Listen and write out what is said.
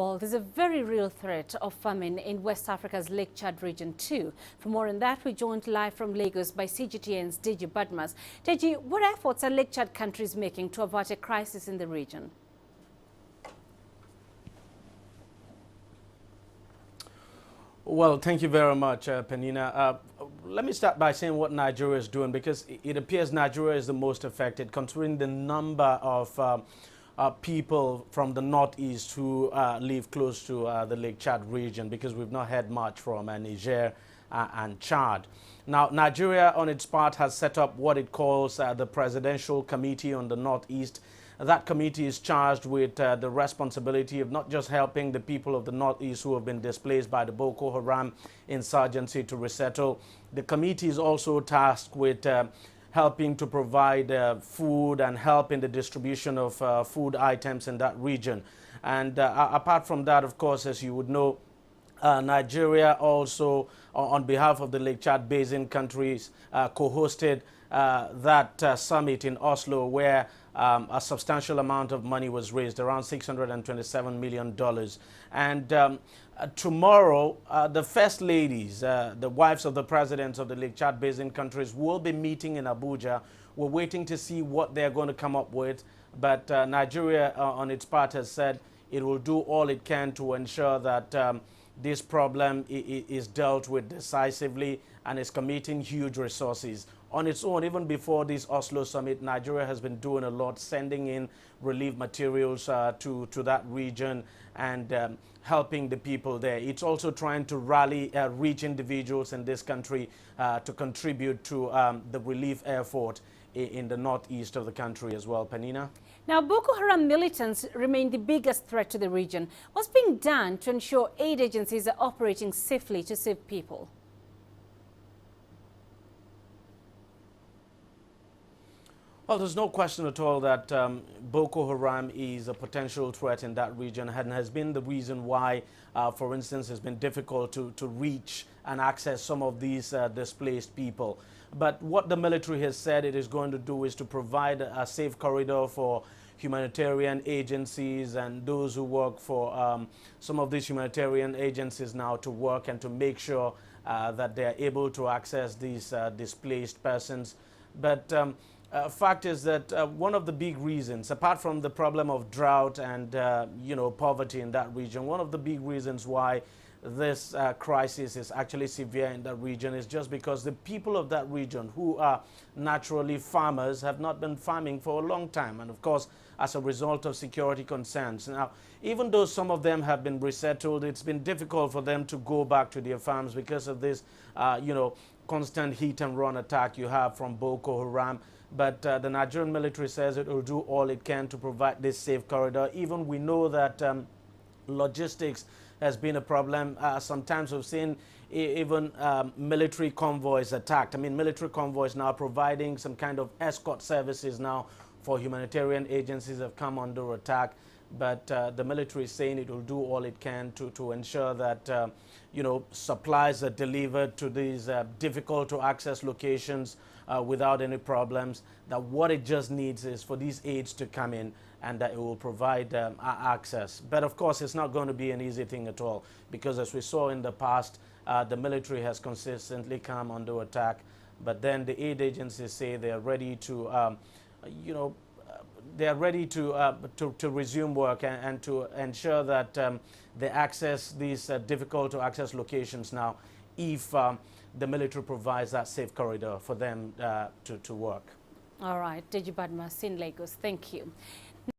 Well, there's a very real threat of famine in West Africa's Lake Chad region too. For more on that, we're joined live from Lagos by CGTN's Deji Badmus. Deji, what efforts are Lake Chad countries making to avert a crisis in the region? Well, thank you very much, Peninah. Let me start by saying what Nigeria is doing, because it appears Nigeria is the most affected, considering the number of people from the northeast who live close to the Lake Chad region, because we've not heard much from Niger and Chad. Now, Nigeria, on its part, has set up what it calls the Presidential Committee on the Northeast. That committee is charged with the responsibility of not just helping the people of the Northeast who have been displaced by the Boko Haram insurgency to resettle. The committee is also tasked with helping to provide food and help in the distribution of food items in that region. And apart from that, of course, as you would know, Nigeria also, on behalf of the Lake Chad Basin countries, co-hosted that summit in Oslo, where a substantial amount of money was raised, around $627 million. And tomorrow, the first ladies, the wives of the presidents of the Lake Chad Basin countries, will be meeting in Abuja. We're waiting to see what they're going to come up with. But Nigeria, on its part, has said it will do all it can to ensure that this problem is dealt with decisively, and is committing huge resources. On its own, even before this Oslo summit, Nigeria has been doing a lot, sending in relief materials to that region and helping the people there. It's also trying to rally rich individuals in this country to contribute to the relief effort in the northeast of the country as well. Peninah? Now, Boko Haram militants remain the biggest threat to the region. What's being done to ensure aid agencies are operating safely to save people? Well, there's no question at all that Boko Haram is a potential threat in that region, and has been the reason why, for instance, it's been difficult to reach and access some of these displaced people. But what the military has said it is going to do is to provide a safe corridor for humanitarian agencies and those who work for some of these humanitarian agencies now to work and to make sure that they are able to access these displaced persons. But fact is that one of the big reasons, apart from the problem of drought and poverty in that region, one of the big reasons why this crisis is actually severe in that region is just because the people of that region, who are naturally farmers, have not been farming for a long time, and of course as a result of security concerns. Now, even though some of them have been resettled, it's been difficult for them to go back to their farms because of this constant hit and run attack you have from Boko Haram. But the Nigerian military says it will do all it can to provide this safe corridor. Even we know that logistics has been a problem. Sometimes we've seen even military convoys attacked. I mean, military convoys now providing some kind of escort services now for humanitarian agencies have come under attack. But the military is saying it will do all it can to ensure that supplies are delivered to these difficult to access locations without any problems. That what it just needs is for these aids to come in, and that it will provide access. But of course, it's not going to be an easy thing at all, because as we saw in the past, the military has consistently come under attack. But then the aid agencies say they are ready to, they are ready to resume work and to ensure that they access these difficult to access locations now, if the military provides that safe corridor for them to work. All right, Deji Badmus in Lagos, thank you.